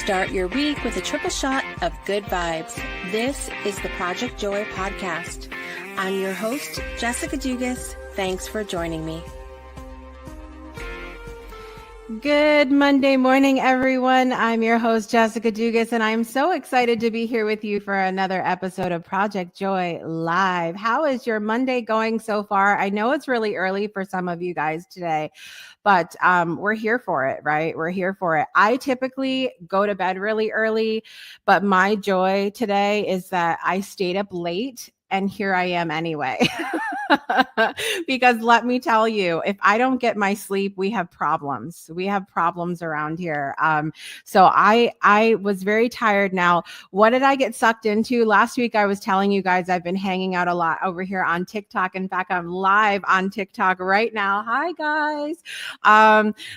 Start your week with a triple shot of good vibes. This is the Project Joy podcast. I'm your host, Jessica Dugas. Thanks for joining me. Good Monday morning, everyone. I'm your host, Jessica Dugas, and I'm so excited to be here with you for another episode of Project Joy Live. How is your Monday going so far? I know it's really early for some of you guys today, but we're here for it, right? We're here for it. I typically go to bed really early, but my joy today is that I stayed up late and here I am anyway. Because let me tell you, if I don't get my sleep, we have problems. We have problems around here. So I was very tired. Now, what did I get sucked into? Last week, I was telling you guys I've been hanging out a lot over here on TikTok. In fact, I'm live on TikTok right now. Hi, guys.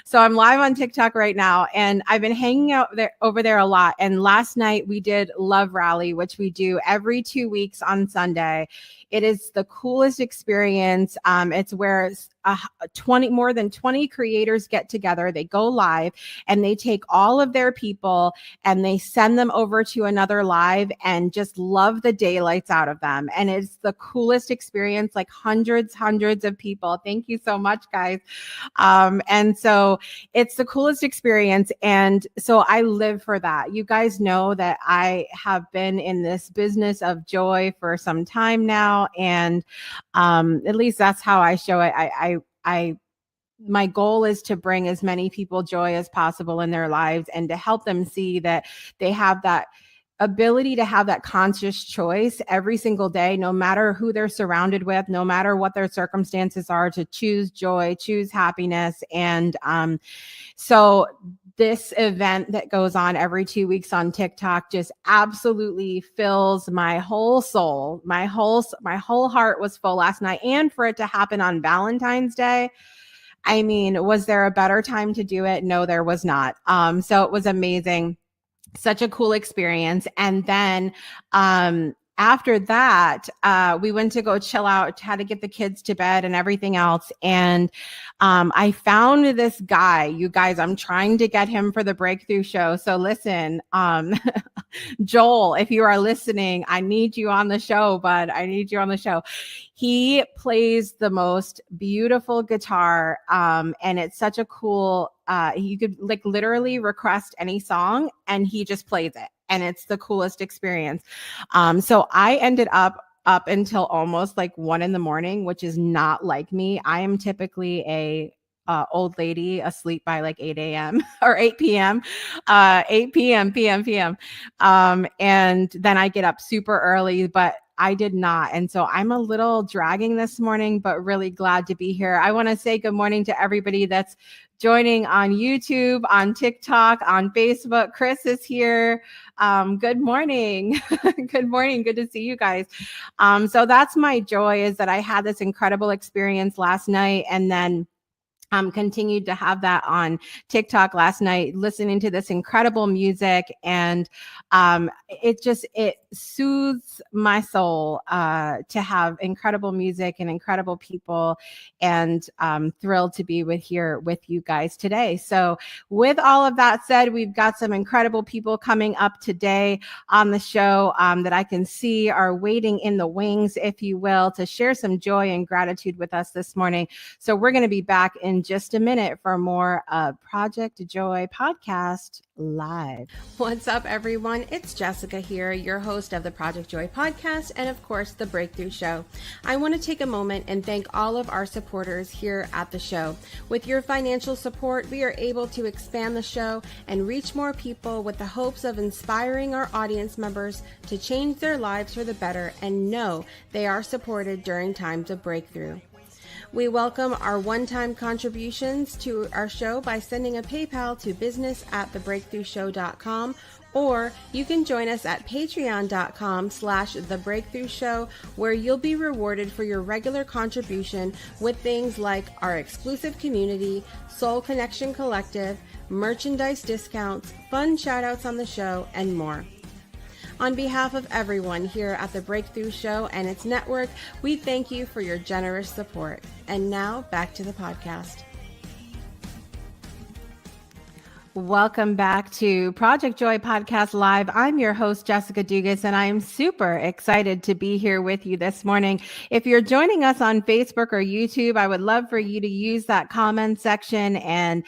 So I'm live on TikTok right now, and I've been hanging out over there a lot. And last night we did Love Rally, which we do every 2 weeks on Sunday. It is the coolest experience. It's where more than 20 creators get together. They go live and they take all of their people and they send them over to another live and just love the daylights out of them. And it's the coolest experience, like hundreds of people. Thank you so much, guys. And so it's the coolest experience. And so I live for that. You guys know that I have been in this business of joy for some time now. And at least that's how I show it. My goal is to bring as many people joy as possible in their lives and to help them see that they have that ability to have that conscious choice every single day, no matter who they're surrounded with, no matter what their circumstances are, to choose joy, choose happiness. And so this event that goes on every 2 weeks on TikTok just absolutely fills my whole soul. My whole heart was full last night. And for it to happen on Valentine's Day, I mean, was there a better time to do it? No, there was not. So it was amazing. Such a cool experience. And then after that, we went to go chill out, had to get the kids to bed and everything else. And I found this guy. You guys, I'm trying to get him for the Breakthrough Show. So listen, Joel, if you are listening, I need you on the show, bud. I need you on the show. He plays the most beautiful guitar. And it's such a cool, you could like literally request any song and he just plays it. And it's the coolest experience. So I ended up until almost like 1 a.m, which is not like me. I am typically a old lady asleep by like 8 a.m. or 8 p.m., 8 p.m., p.m. And then I get up super early, but I did not. And so I'm a little dragging this morning, but really glad to be here. I want to say good morning to everybody that's joining on YouTube, on TikTok, on Facebook. Chris is here. Good morning. Good morning. Good to see you guys. So that's my joy, is that I had this incredible experience last night and then continued to have that on TikTok last night, listening to this incredible music. And it soothes my soul to have incredible music and incredible people, and thrilled to be here with you guys today. So with all of that said, we've got some incredible people coming up today on the show that I can see are waiting in the wings, if you will, to share some joy and gratitude with us this morning. So we're going to be back in just a minute for more Project Joy podcast live. What's up, everyone? It's Jessica here, your host of the Project Joy podcast and, of course, the Breakthrough Show. I want to take a moment and thank all of our supporters here at the show. With your financial support, we are able to expand the show and reach more people with the hopes of inspiring our audience members to change their lives for the better and know they are supported during times of breakthrough. We welcome our one-time contributions to our show by sending a PayPal to business@thebreakthroughshow.com, or you can join us at patreon.com/thebreakthroughshow, where you'll be rewarded for your regular contribution with things like our exclusive community, Soul Connection Collective, merchandise discounts, fun shout-outs on the show, and more. On behalf of everyone here at the Breakthrough Show and its network, we thank you for your generous support. And now back to the podcast. Welcome back to Project Joy Podcast Live. I'm your host, Jessica Dugas, and I am super excited to be here with you this morning. If you're joining us on Facebook or YouTube, I would love for you to use that comment section and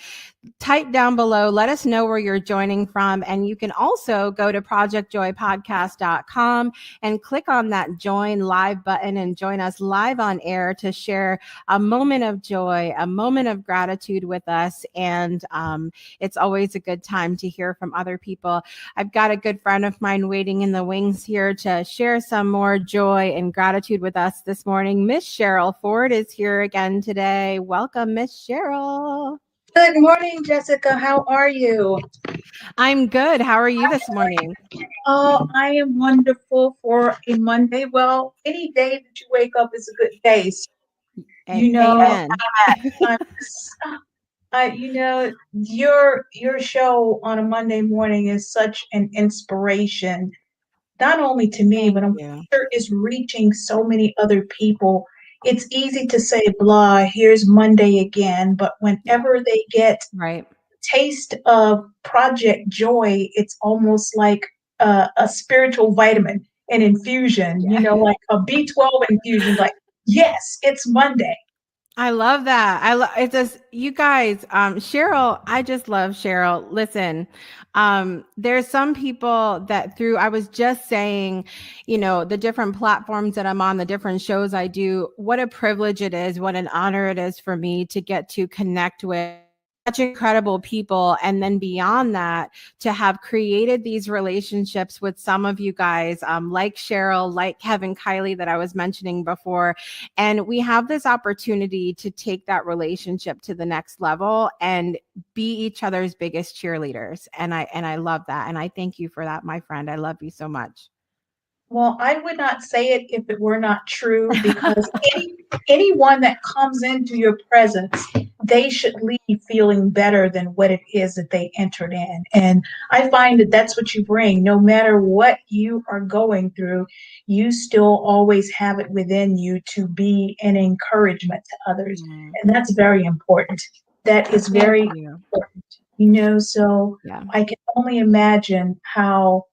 type down below. Let us know where you're joining from. And you can also go to projectjoypodcast.com and click on that join live button and join us live on air to share a moment of joy, a moment of gratitude with us. And it's always a good time to hear from other people. I've got a good friend of mine waiting in the wings here to share some more joy and gratitude with us this morning. Miss Cheryl Ford is here again today. Welcome, Miss Cheryl. Good morning, Jessica. How are you? I'm good. How are you this morning? Oh, I am wonderful for a Monday. Well, any day that you wake up is a good day. So, you know, Amen. I'm just, your show on a Monday morning is such an inspiration, not only to me, Thank but I'm you. sure it's reaching so many other people. It's easy to say, blah, here's Monday again, but Yeah. whenever they get Right. taste of Project Joy, it's almost like a spiritual vitamin, an infusion, Yeah. like a B12 infusion. Like, yes, it's Monday. I love that. I love it's just you guys, Cheryl, I just love Cheryl. Listen, there's some people that through I was just saying, the different platforms that I'm on, the different shows I do, what a privilege it is, what an honor it is for me to get to connect with such incredible people. And then beyond that, to have created these relationships with some of you guys, like Cheryl, like Kevin Kiley that I was mentioning before. And we have this opportunity to take that relationship to the next level and be each other's biggest cheerleaders. And I love that. And I thank you for that, my friend. I love you so much. Well, I would not say it if it were not true, because anyone that comes into your presence, they should leave feeling better than what it is that they entered in. And I find that that's what you bring. No matter what you are going through, you still always have it within you to be an encouragement to others. Mm, And that's very important. That is thank very you. important. So Yeah. I can only imagine how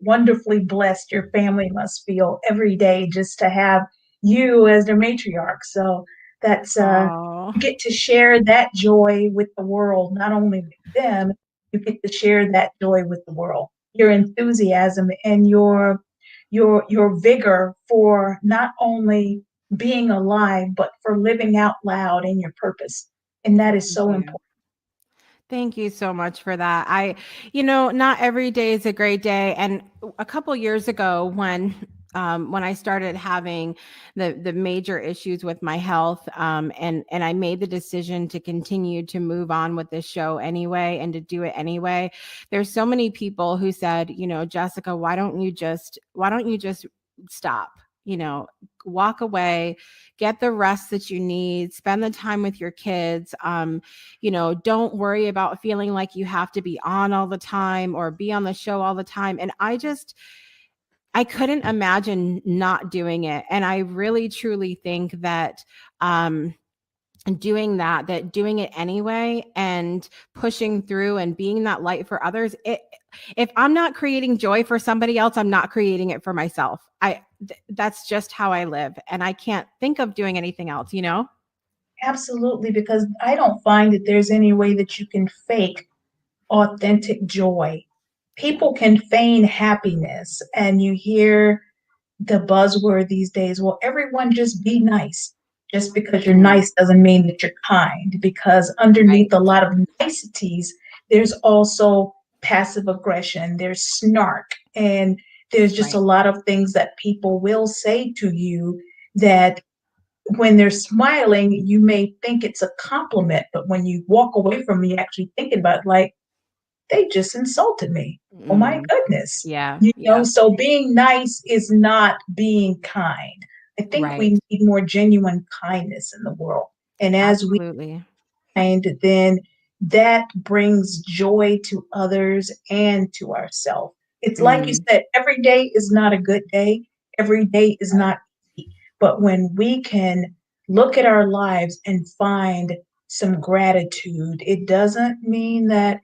wonderfully blessed your family must feel every day just to have you as their matriarch. So that's Oh, you get to share that joy with the world, not only with them, you get to share that joy with the world. Your enthusiasm and your vigor for not only being alive, but for living out loud in your purpose. And that is thank so you. important. Thank you so much for that. Not every day is a great day. And a couple years ago, when I started having the major issues with my health, and I made the decision to continue to move on with this show anyway and to do it anyway. There's so many people who said, Jessica, why don't you just stop? Walk away, get the rest that you need, spend the time with your kids. Don't worry about feeling like you have to be on all the time or be on the show all the time. And I couldn't imagine not doing it. And I really truly think that doing it anyway and pushing through and being that light for others, if I'm not creating joy for somebody else, I'm not creating it for myself. That's just how I live, and I can't think of doing anything else. Absolutely, because I don't find that there's any way that you can fake authentic joy. Yeah. People can feign happiness, and you hear the buzzword these days, well, everyone just be nice. Just because you're Mm, nice doesn't mean that you're kind, because right. underneath a lot of niceties, there's also passive aggression, there's snark, and there's just a Right. lot of things that people will say to you that when they're smiling, you may think it's a compliment, but when you walk away from me actually thinking about it, like, they just insulted me. Oh my Mm, goodness. yeah. Yeah. So being nice is not being kind. I think Right. we need more genuine kindness in the world. And as we Absolutely. find, then that brings joy to others and to ourselves. It's like you Mm, said, every day is not a good day. Every day is right. not easy. But when we can look at our lives and find some gratitude. It doesn't mean that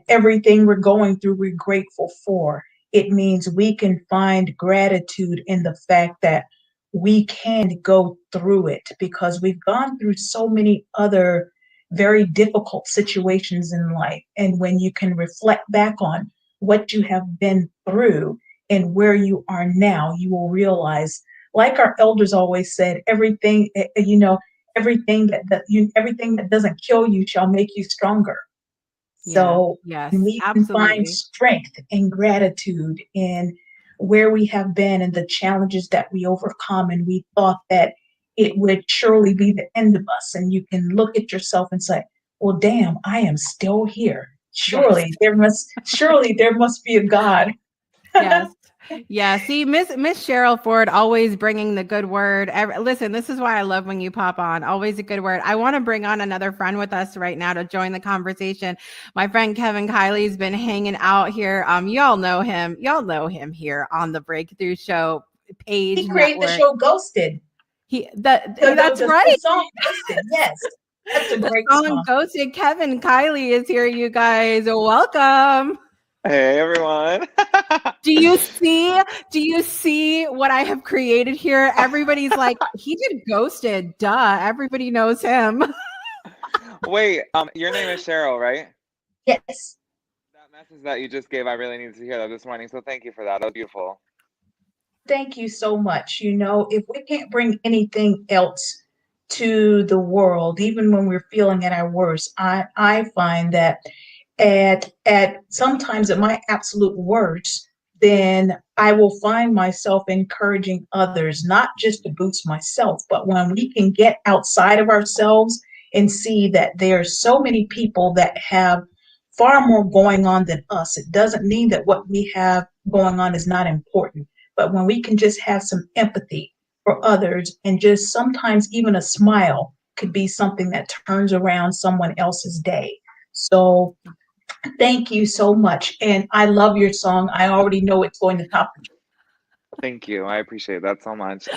everything we're going through we're grateful for. It means we can find gratitude in the fact that we can go through it because we've gone through so many other very difficult situations in life. And when you can reflect back on what you have been through and where you are now, you will realize, like our elders always said, everything that doesn't kill you shall make you stronger. Yeah. So Yes, we can find absolutely. strength and gratitude in where we have been and the challenges that we overcome. And we thought that it would surely be the end of us. And you can look at yourself and say, well, damn, I am still here. Yes. Surely there must be a God. Yes. Yeah. See, Miss Cheryl Ford always bringing the good word. Listen, this is why I love when you pop on. Always a good word. I want to bring on another friend with us right now to join the conversation. My friend Kevin Kiley's been hanging out here. Y'all know him. Y'all know him here on the Breakthrough Show He page created the network. show Ghosted. That's The right. song Ghosted. Yes, that's a The great song song. Ghosted. Kevin Kiley is here, you guys. Welcome. Hey everyone. Do you see what I have created here? Everybody's like, he did Ghosted. Duh. Everybody knows him. Wait, your name is Cheryl, right? Yes. That message that you just gave, I really needed to hear that this morning, so thank you for that. That was beautiful. Thank you so much. If we can't bring anything else to the world, even when we're feeling at our worst, I find that at sometimes at my absolute worst, then I will find myself encouraging others, not just to boost myself, but when we can get outside of ourselves and see that there are so many people that have far more going on than us. It doesn't mean that what we have going on is not important, but when we can just have some empathy for others and just sometimes even a smile could be something that turns around someone else's day. So thank you so much. And I love your song. I already know it's going to top the chart. Thank you. I appreciate that so much.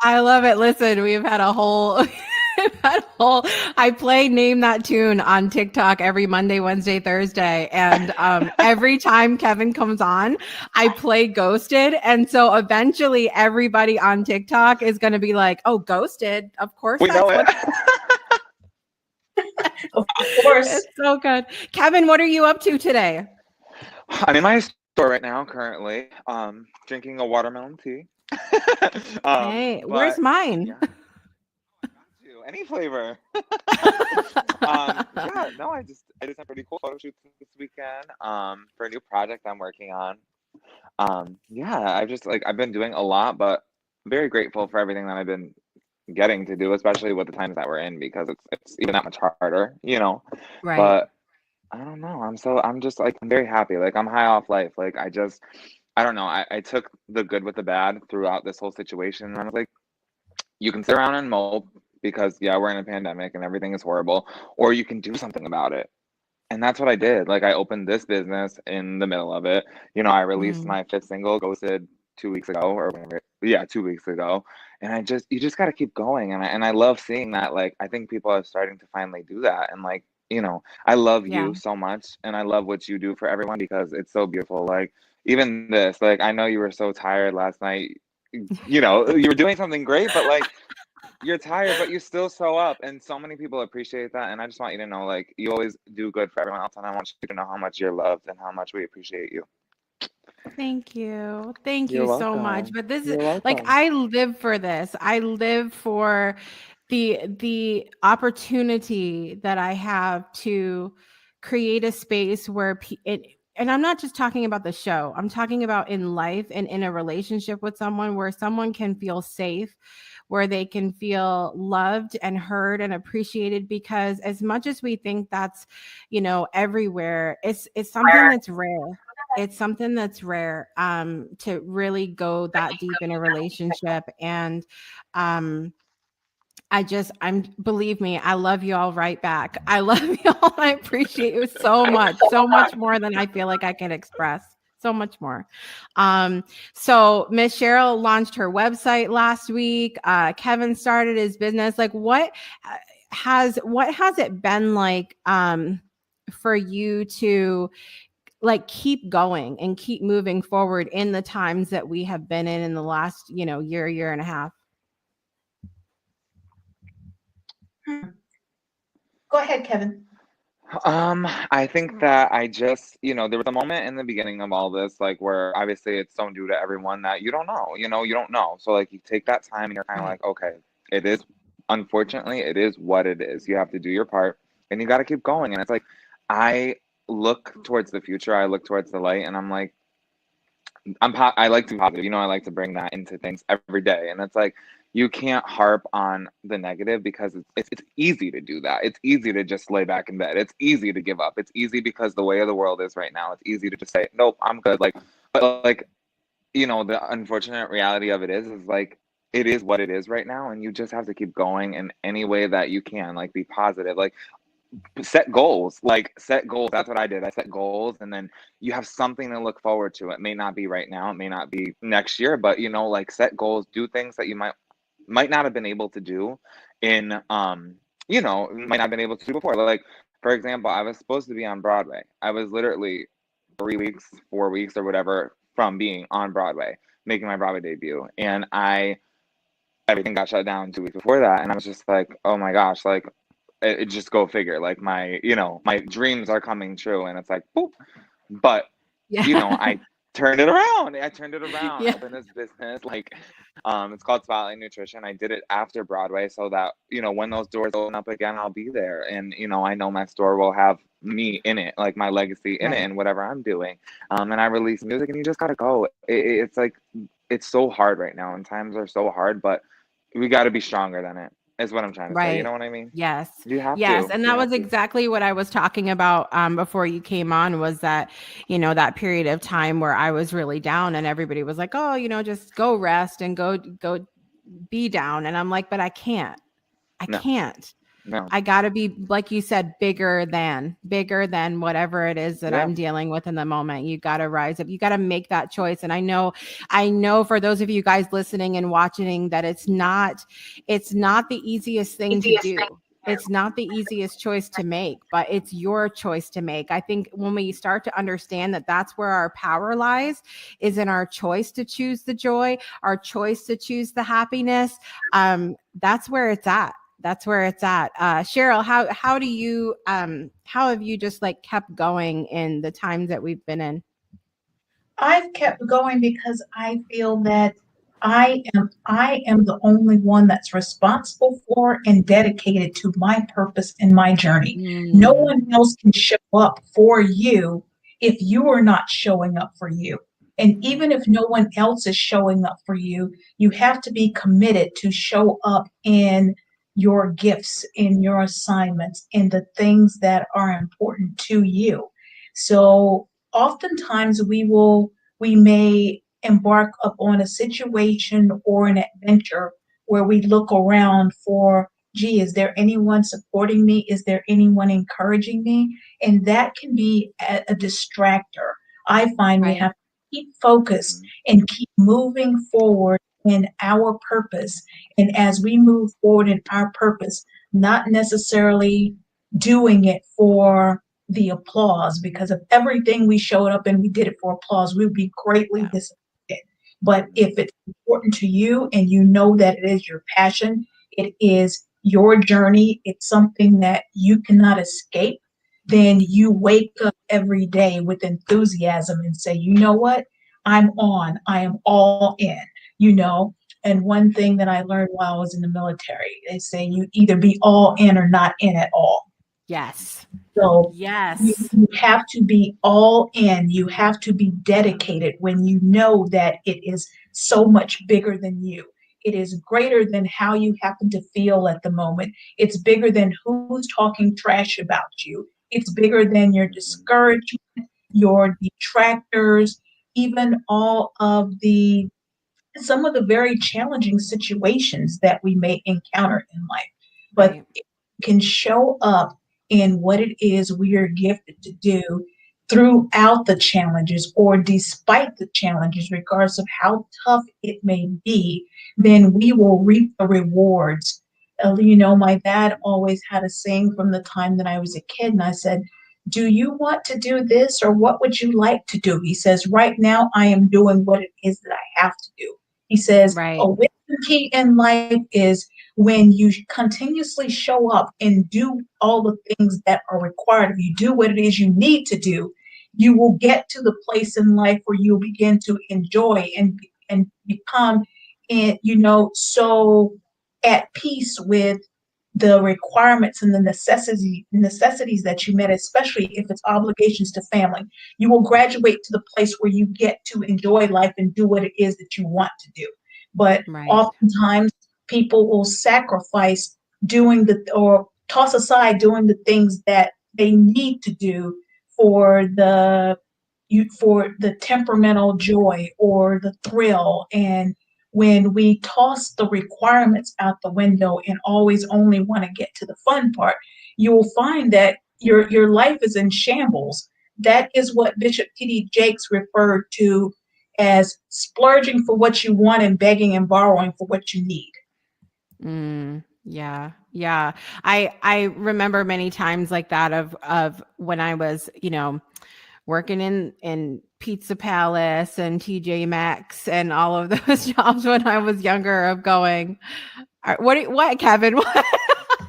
I love it. Listen, we've had a whole. I play Name That Tune on TikTok every Monday, Wednesday, Thursday. And every time Kevin comes on, I play Ghosted. And so eventually everybody on TikTok is going to be like, oh, Ghosted. Of course, We that's know it. what. Of course. It's so good. Kevin, what are you up to today? I'm in my store right now currently, drinking a watermelon tea. Hey, where's But mine? yeah, I got you. Any flavor. Yeah, no, I just have pretty cool photo shoots this weekend, for a new project I'm working on. Yeah, I've been doing a lot, but very grateful for everything that I've been getting to do, especially with the times that we're in, because it's even that much harder, you know. Right. But I don't know. I'm just like I'm very happy. Like I'm high off life. Like I don't know. I took the good with the bad throughout this whole situation. And I was like, you can sit around and mope because yeah, we're in a pandemic and everything is horrible, or you can do something about it. And that's what I did. Like I opened this business in the middle of it. You know, I released Mm, my fifth single, Ghosted, 2 weeks ago or whatever. Yeah, 2 weeks ago. And you just got to keep going. And I love seeing that. Like I think people are starting to finally do that. And like, you know, I love yeah. you so much, and I love what you do for everyone because it's so beautiful. Like even this, like I know you were so tired last night. You know, you were doing something great, but like you're tired, but you still show up, and so many people appreciate that. And I just want you to know, like, you always do good for everyone else, and I want you to know how much you're loved and how much we appreciate you. Thank you. Thank You're you so much. welcome. But this is You're like welcome. I live for this. I live for the opportunity that I have to create a space where and I'm not just talking about the show. I'm talking about in life and in a relationship with someone where someone can feel safe, where they can feel loved and heard and appreciated, because as much as we think that's, everywhere, it's something that's rare. It's something that's rare, to really go that deep in a relationship. And um believe me, I love you all right back. I love you all. I appreciate you so much more than I feel like I can express. So much more. Um, so Miss Cheryl launched her website last week. Kevin started his business. Like what? what has it been like for you to like keep going and keep moving forward in the times that we have been in the last, year and a half? Go ahead, Kevin. I think that I just, there was a moment in the beginning of all this, like where obviously it's so new to everyone that you don't know, you don't know. So like you take that time and you're kind of Right. like, okay, it is, unfortunately, it is what it is. You have to do your part and you got to keep going. And it's like, I look towards the future, I look towards the light, and I'm like, I like to be positive, I like to bring that into things every day. And it's like, you can't harp on the negative because it's easy to do that. It's easy to just lay back in bed. It's easy to give up. It's easy because the way of the world is right now. It's easy to just say, nope, I'm good. Like, but like, the unfortunate reality of it is like, it is what it is right now. And you just have to keep going in any way that you can, like be positive. Like, set goals, that's what I did. I set goals, and then you have something to look forward to. It may not be right now, it may not be next year, but like set goals, do things that you might not have been able to do in might not have been able to do before. Like, for example, I was supposed to be on Broadway. I was literally 3 weeks, 4 weeks or whatever from being on Broadway, making my Broadway debut, and everything got shut down 2 weeks before that. And I was just like, oh my gosh, like, it just go figure, like my dreams are coming true. And it's like, boop. But Yeah. I turned it around. I Yeah. opened this business, like, it's called Spotlight Nutrition. I did it after Broadway so that when those doors open up again, I'll be there. And I know my store will have me in it, like my legacy in it, Right. and whatever I'm doing. And I release music, and you just gotta go. It's like, it's so hard right now, and times are so hard, but we got to be stronger than it, is what I'm trying to say. You Right. know what I mean? Yes. You have Yes. to. And You that have was to. exactly what I was talking about before you came on, was that, that period of time where I was really down and everybody was like, oh, just go rest and go be down. And I'm like, but I can't. I No, can't. no. I got to be, like you said, bigger than whatever it is that Yeah. I'm dealing with in the moment. You got to rise up. You got to make that choice. And I know for those of you guys listening and watching that it's not the easiest thing to Easiest thing. do. It's not the easiest choice to make, but it's your choice to make. I think when we start to understand that that's where our power lies, is in our choice to choose the joy, our choice to choose the happiness. That's where it's at. Cheryl, how do you how have you just like kept going in the times that we've been in? I've kept going because I feel that I am the only one that's responsible for and dedicated to my purpose and my journey. No Mm, one else can show up for you if you are not showing up for you. And right. even if no one else is showing up for you, you have to be committed to show up in your gifts, in your assignments, in the things that are important to you. So oftentimes we may embark upon a situation or an adventure where we look around for, gee, is there anyone supporting me? Is there anyone encouraging me? And that can be a distractor. I find we Right. have to keep focused Mhm. and keep moving forward in our purpose. And as we move forward in our purpose, not necessarily doing it for the applause, because if everything we showed up and we did it for applause, we would be greatly Yeah. disappointed. But if it's important to you and you know that it is your passion, it is your journey, it's something that you cannot escape, then you wake up every day with enthusiasm and say, you know what? I'm on. I am all in, you know? And one thing that I learned while I was in the military, they say you either be all in or not in at all. Yes. So Yes. you have to be all in. You have to be dedicated when you know that it is so much bigger than you. It is greater than how you happen to feel at the moment. It's bigger than who's talking trash about you. It's bigger than your Mhm. discouragement, your detractors, even all of the some of the very challenging situations that we may encounter in life. But Right. can show up in what it is we are gifted to do throughout the challenges or despite the challenges, regardless of how tough it may be, then we will reap the rewards my dad always had a saying from the time that I was a kid, and I said, do you want to do this or what would you like to do? He says, right now I am doing what it is that I have to do. He says, Right. a wisdom key in life is when you continuously show up and do all the things that are required of you, do what it is you need to do, you will get to the place in life where you'll begin to enjoy and become, so at peace with the requirements and the necessities that you met, especially if it's obligations to family. You will graduate to the place where you get to enjoy life and do what it is that you want to do. But Right. oftentimes people will sacrifice doing or toss aside doing the things that they need to do for the temperamental joy or the thrill. And when we toss the requirements out the window and always only want to get to the fun part, you will find that your life is in shambles. That is what Bishop T.D. Jakes referred to as splurging for what you want and begging and borrowing for what you need. Yeah. Yeah. I remember many times like that of when I was, working in Pizza Palace and TJ Maxx and all of those jobs when I was younger of going, what Kevin? What?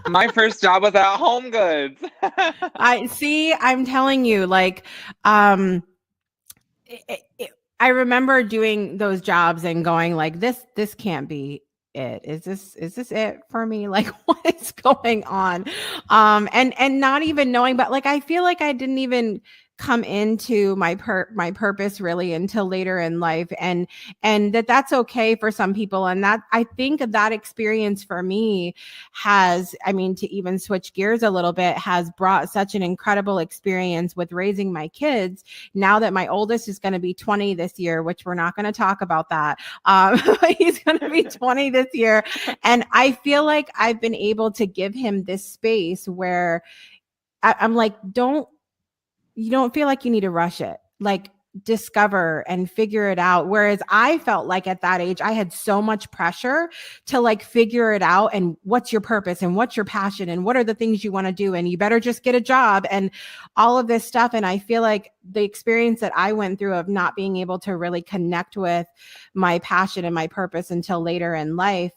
My first job was at Home Goods. I'm telling you, like, I remember doing those jobs and going like, this can't be it. Is this it for me? Like, what is going on? And not even knowing, but like, I feel like I didn't even come into my purpose really until later in life, and that's okay for some people. And that, I think that experience for me has, I mean, to even switch gears a little bit, has brought such an incredible experience with raising my kids. Now that my oldest is going to be 20 this year, which we're not going to talk about that. He's going to be 20 this year. And I feel like I've been able to give him this space where I'm like, you don't feel like you need to rush it. Like, discover and figure it out. Whereas I felt like at that age, I had so much pressure to like figure it out. And what's your purpose and what's your passion and what are the things you want to do? And you better just get a job and all of this stuff. And I feel like the experience that I went through of not being able to really connect with my passion and my purpose until later in life,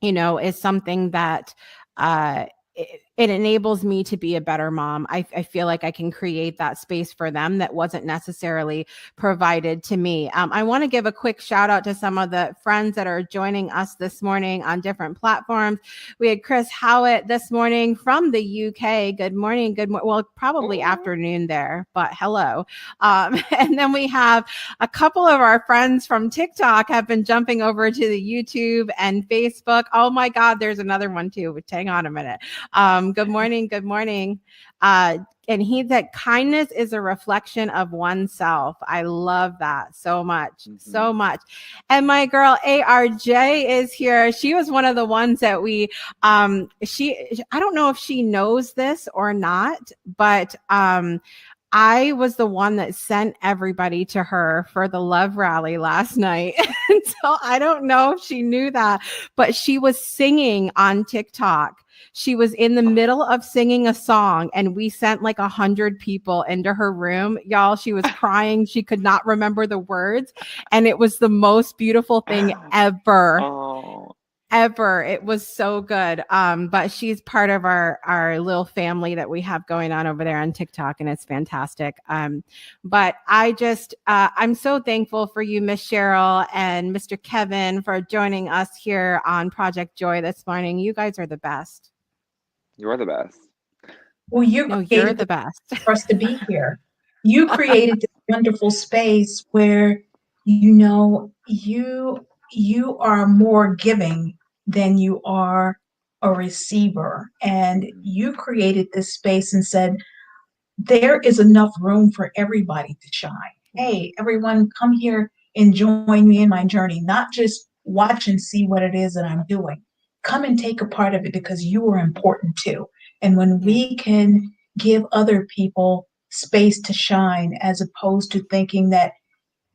is something that, it enables me to be a better mom. I feel like I can create that space for them that wasn't necessarily provided to me. I want to give a quick shout out to some of the friends that are joining us this morning on different platforms. We had Chris Howitt this morning from the UK. Good morning. Well, probably afternoon there, but hello. And then we have a couple of our friends from TikTok have been jumping over to the YouTube and Facebook. Oh my God, there's another one too. Hang on a minute. Good morning. Good morning. And he said, kindness is a reflection of oneself. I love that so much, so much. And my girl ARJ is here. She was one of the ones that I don't know if she knows this or not, but, I was the one that sent everybody to her for the love rally last night. And so I don't know if she knew that, but she was singing on TikTok. She was in the middle of singing a song and we sent like 100 people into her room. Y'all, she was crying. She could not remember the words. And it was the most beautiful thing ever. Ever. It was so good. But she's part of our little family that we have going on over there on TikTok, and it's fantastic. But I just I'm so thankful for you, Miss Cheryl and Mr. Kevin, for joining us here on Project Joy this morning. You guys are the best. You're the best. Well, you're the best for us to be here. You created this wonderful space where you are more giving than you are a receiver. And you created this space and said, there is enough room for everybody to shine. Hey, everyone, come here and join me in my journey, not just watch and see what it is that I'm doing. Come and take a part of it because you are important too. And when we can give other people space to shine, as opposed to thinking that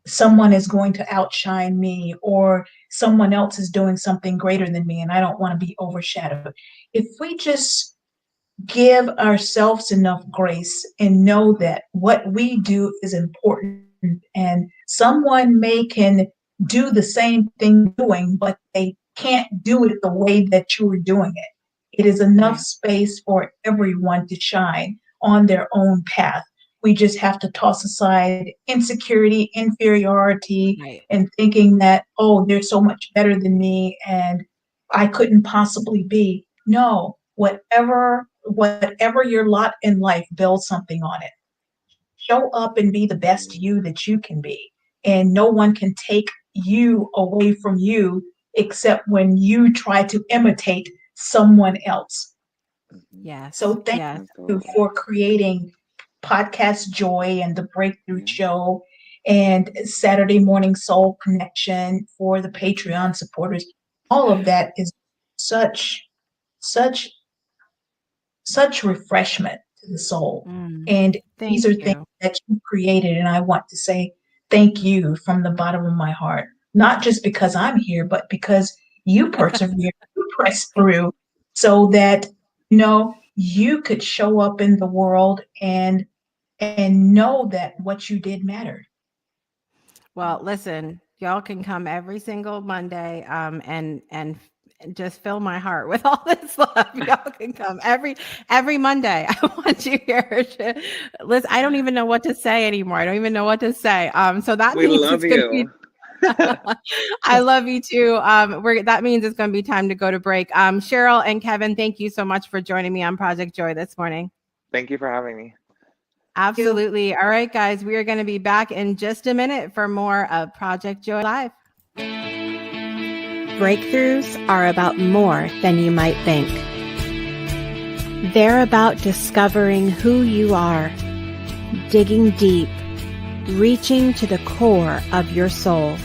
someone is going to outshine me or someone else is doing something greater than me and I don't want to be overshadowed. If we just give ourselves enough grace and know that what we do is important and someone may can do the same thing doing, but they can't do it the way that you are doing it. It is enough Right. space for everyone to shine on their own path. We just have to toss aside insecurity, inferiority, Right. and thinking that, oh, they're so much better than me and I couldn't possibly be. No, whatever your lot in life, build something on it. Show up and be the best you that you can be. And no one can take you away from you except when you try to imitate someone else. Mhm. Yes. So thank Yes. you Absolutely. for creating Podcast Joy and the Breakthrough Yeah. Show and Saturday Morning Soul Connection for the Patreon supporters. All of that is such, such, such refreshment to the soul. Mm, And these thank are things you. that you created, and I want to say thank you from the bottom of my heart. Not just because I'm here, but because you persevere, you press through so that you could show up in the world and know that what you did mattered. Well, listen, y'all can come every single Monday, and just fill my heart with all this love. Y'all can come every Monday. I want you here. Listen, I don't even know what to say anymore. I don't even know what to say. So that We means love it's gonna be. you. I love you too. That means it's gonna be time to go to break. Cheryl and Kevin, thank you so much for joining me on Project Joy this morning. Thank you for having me. You Absolutely. All right, guys, we are going to be back in just a minute for more of Project Joy Live. Breakthroughs are about more than you might think. They're about discovering who you are, digging deep, reaching to the core of your soul.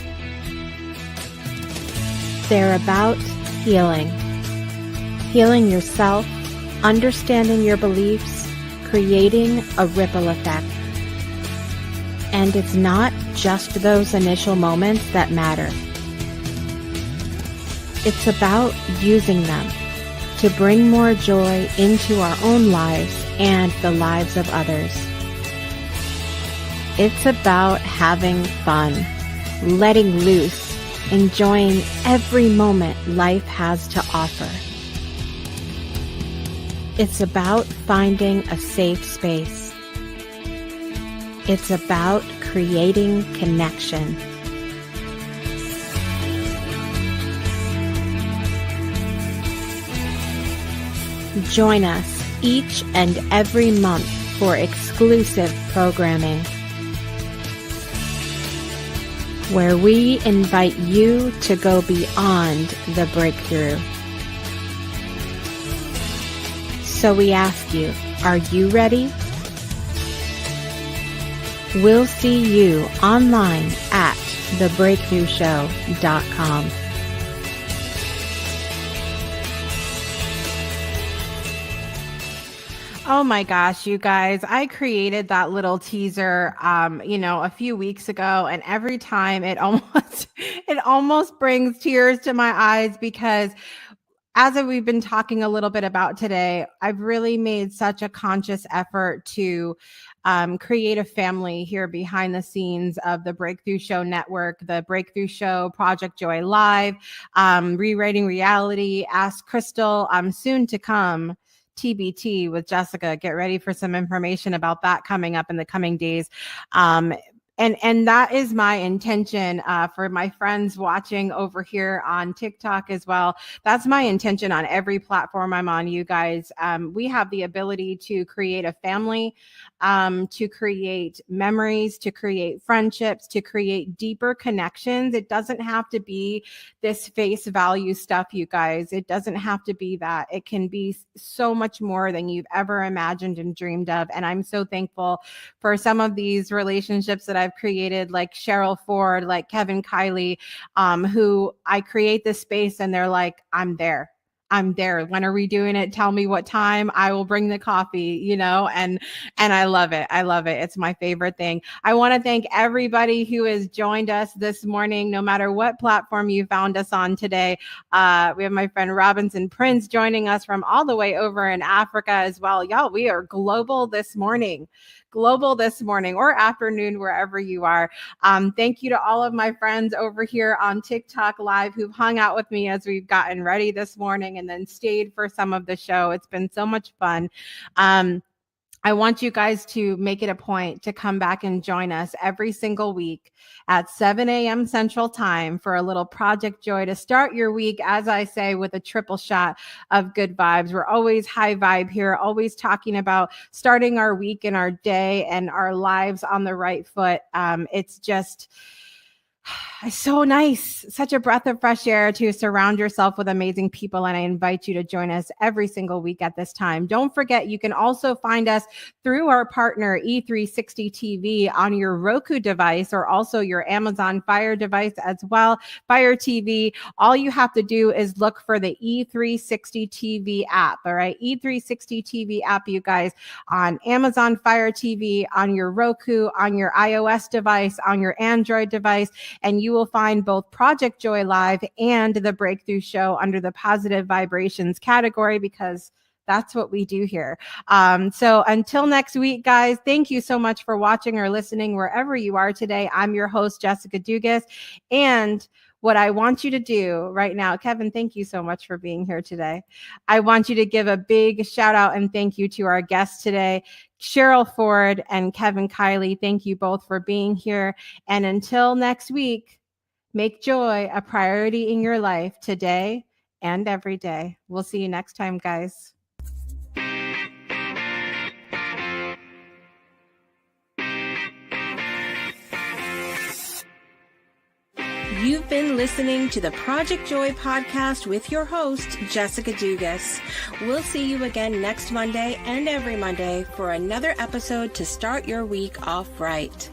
They're about healing. Healing yourself, understanding your beliefs, creating a ripple effect. And it's not just those initial moments that matter. It's about using them to bring more joy into our own lives and the lives of others. It's about having fun, letting loose, enjoying every moment life has to offer. It's about finding a safe space. It's about creating connection. Join us each and every month for exclusive programming, where we invite you to go beyond the breakthrough. So we ask you, are you ready? We'll see you online at thebreakthroughshow.com. Oh my gosh, you guys, I created that little teaser a few weeks ago, and every time it almost it almost brings tears to my eyes because as we've been talking a little bit about today, I've really made such a conscious effort to create a family here behind the scenes of the Breakthrough Show Network, the Breakthrough Show, Project Joy Live, Rewriting Reality, Ask Crystal, soon to come. TBT with Jessica. Get ready for some information about that coming up in the coming days. And that is my intention for my friends watching over here on TikTok as well. That's my intention on every platform I'm on, you guys. We have the ability to create a family, to create memories, to create friendships, to create deeper connections. It doesn't have to be this face value stuff, you guys. It doesn't have to be that. It can be so much more than you've ever imagined and dreamed of. And I'm so thankful for some of these relationships that I've created, like Cheryl Ford, like Kevin Kiley, who I create this space and they're like, I'm there. I'm there. When are we doing it? Tell me what time. I will bring the coffee, and I love it. I love it. It's my favorite thing. I want to thank everybody who has joined us this morning, no matter what platform you found us on today. We have my friend Robinson Prince joining us from all the way over in Africa as well. Y'all, we are global this morning or afternoon, wherever you are. Thank you to all of my friends over here on TikTok Live who've hung out with me as we've gotten ready this morning and then stayed for some of the show. It's been so much fun. I want you guys to make it a point to come back and join us every single week at 7 a.m. Central Time for a little Project Joy to start your week, as I say, with a triple shot of good vibes. We're always high vibe here, always talking about starting our week and our day and our lives on the right foot. It's just so nice. Such a breath of fresh air to surround yourself with amazing people. And I invite you to join us every single week at this time. Don't forget, you can also find us through our partner E360 TV on your Roku device or also your Amazon Fire device as well. Fire TV. All you have to do is look for the E360 TV app. All right. E360 TV app, you guys, on Amazon Fire TV, on your Roku, on your iOS device, on your Android device. And you will find both Project Joy Live and the Breakthrough Show under the Positive Vibrations category, because that's what we do here. So until next week, guys, thank you so much for watching or listening wherever you are today. I'm your host, Jessica Dugas. And what I want you to do right now, Kevin, thank you so much for being here today. I want you to give a big shout out and thank you to our guests today, Cheryl Ford and Kevin Kiley. Thank you both for being here. And until next week, make joy a priority in your life today and every day. We'll see you next time, guys. You've been listening to the Project Joy podcast with your host, Jessica Dugas. We'll see you again next Monday and every Monday for another episode to start your week off right.